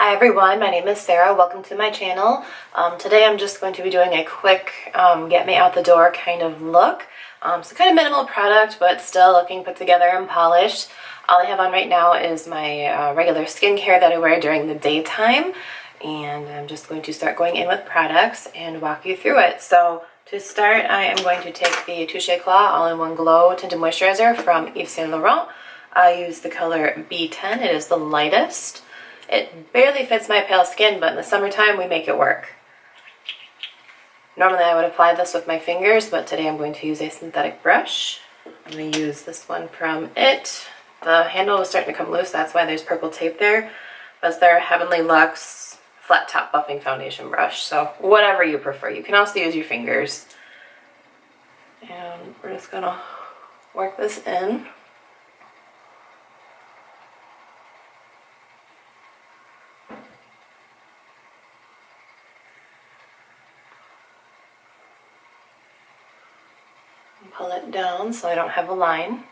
Hi everyone, my name is Sarah. Welcome to my channel. Today I'm just going to be doing a quick get me out the door kind of look. So kind of minimal product, but still looking put together and polished. All I have on right now is my regular skincare that I wear during the daytime. And I'm just going to start going in with products and walk you through it. So to start, I am going to take the Touche Éclat All-in-One Glow Tinted Moisturizer from Yves Saint Laurent. I use the color B10. It is the lightest. It barely fits my pale skin, but in the summertime we make it work. Normally I would apply this with my fingers, but today I'm going to use a synthetic brush. I'm going to use this one from IT. The handle was starting to come loose, that's why there's purple tape there. That's their Heavenly Luxe flat top buffing foundation brush. So whatever you prefer. You can also use your fingers. And we're just going to work this in. Pull it down so I don't have a line.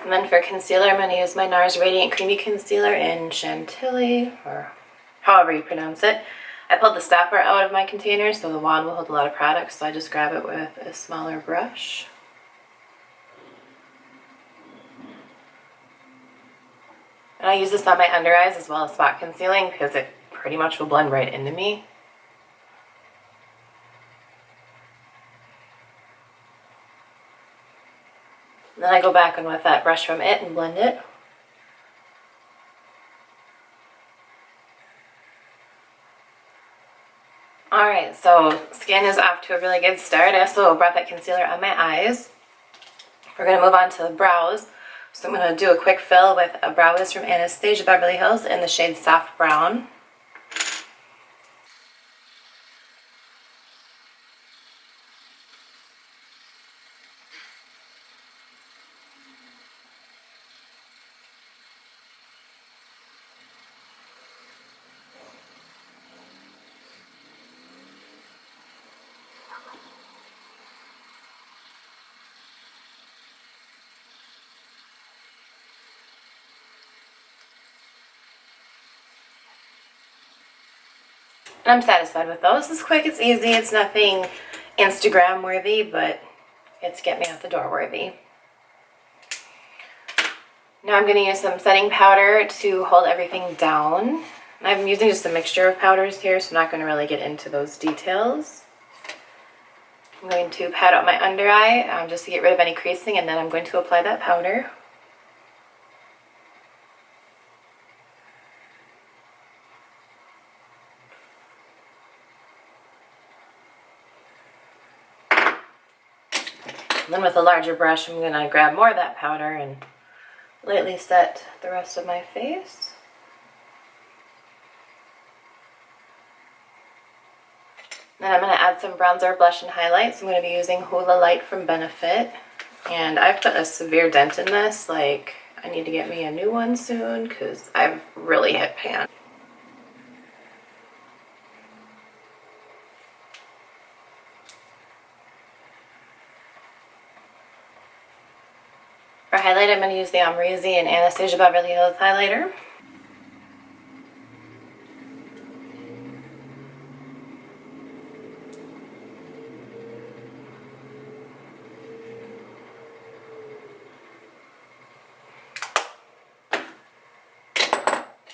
And then for concealer, I'm going to use my NARS Radiant Creamy Concealer in Chantilly, or however you pronounce it. I pulled the stopper out of my container so the wand will hold a lot of products, so I just grab it with a smaller brush. And I use this on my under eyes as well as spot concealing because it pretty much will blend right into me. And then I go back in with that brush from IT and blend it. Alright, so skin is off to a really good start. I also brought that concealer on my eyes. We're going to move on to the brows. So I'm going to do a quick fill with a brow mist from Anastasia Beverly Hills in the shade Soft Brown. And I'm satisfied with those. It's quick, it's easy, it's nothing Instagram worthy, but it's get me out the door worthy. Now I'm going to use some setting powder to hold everything down. And I'm using just a mixture of powders here, so I'm not going to really get into those details. I'm going to pat out my under eye just to get rid of any creasing, and then I'm going to apply that powder. And then with a larger brush, I'm going to grab more of that powder and lightly set the rest of my face. Then I'm going to add some bronzer, blush, and highlights. I'm going to be using Hoola Light from Benefit. And I've put a severe dent in this. Like, I need to get me a new one soon because I've really hit pan. For highlight, I'm going to use the Amrezy and Anastasia Beverly Hills highlighter.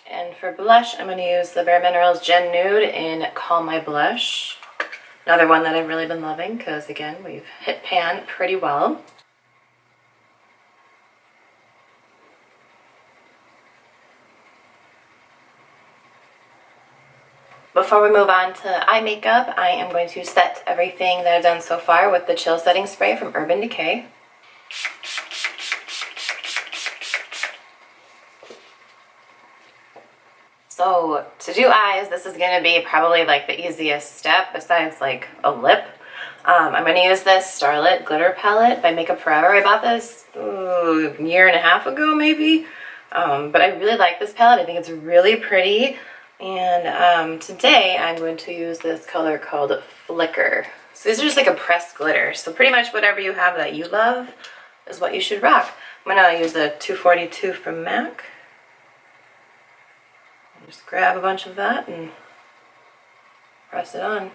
And for blush, I'm going to use the Bare Minerals Gen Nude in Calm My Blush. Another one that I've really been loving because, again, we've hit pan pretty well. Before we move on to eye makeup, I am going to set everything that I've done so far with the Chill Setting Spray from Urban Decay. So to do eyes, this is going to be probably like the easiest step besides like a lip. I'm going to use this Starlit Glitter Palette by Makeup Forever. I bought this a year and a half ago maybe, but I really like this palette. I think it's really pretty. And today I'm going to use this color called Flicker. So these are just like a pressed glitter. So pretty much whatever you have that you love is what you should rock. I'm going to use a 242 from MAC. Just grab a bunch of that and press it on.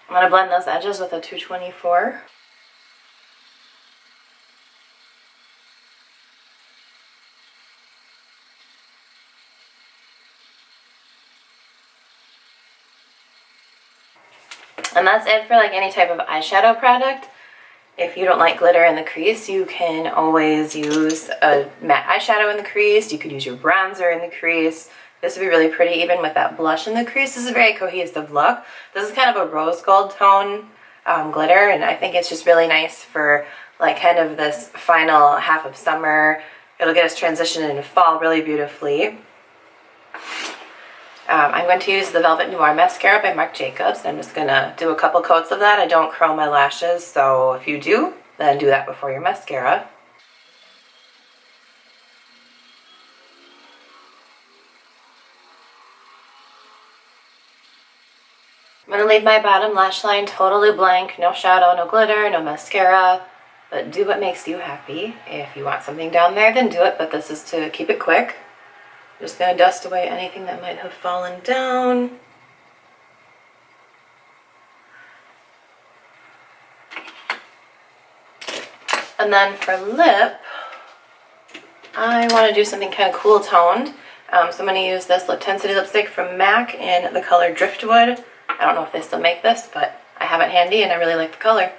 I'm going to blend those edges with a 224. And that's it for like any type of eyeshadow product. If you don't like glitter in the crease, you can always use a matte eyeshadow in the crease. You could use your bronzer in the crease. This would be really pretty even with that blush in the crease. This is a very cohesive look. This is kind of a rose gold tone glitter, and I think it's just really nice for like kind of this final half of summer. It'll get us transitioned into fall really beautifully. I'm going to use the Velvet Noir Mascara by Marc Jacobs. I'm just going to do a couple coats of that. I don't curl my lashes, so if you do, then do that before your mascara. I'm going to leave my bottom lash line totally blank. No shadow, no glitter, no mascara. But do what makes you happy. If you want something down there, then do it. But this is to keep it quick. I'm just going to dust away anything that might have fallen down. And then for lip, I want to do something kind of cool toned. So I'm going to use this Lip Tensity lipstick from MAC in the color Driftwood. I don't know if they still make this, but I have it handy and I really like the color.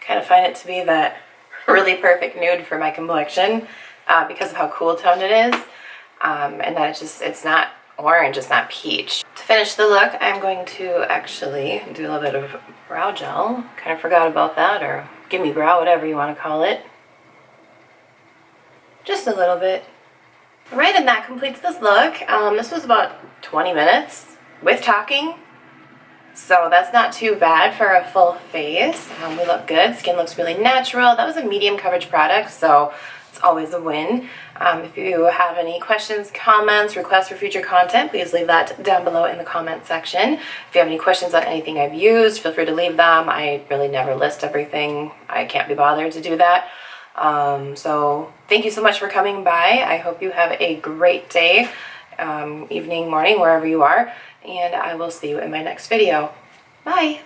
Kind of find it to be that really perfect nude for my complexion because of how cool toned it is, and that it's not orange, it's not peach. To finish the look, I'm going to actually do a little bit of brow gel. Kind of forgot about that, or give me brow, whatever you want to call it. Just a little bit. Alright, and that completes this look. This was about 20 minutes with talking. So that's not too bad for a full face. We look good. Skin looks really natural. That was a medium coverage product, so it's always a win. If you have any questions, comments, requests for future content, please leave that down below in the comment section. If you have any questions on anything I've used, feel free to leave them. I really never list everything. I can't be bothered to do that. So thank you so much for coming by. I hope you have a great day, evening, morning, wherever you are. And I will see you in my next video. Bye!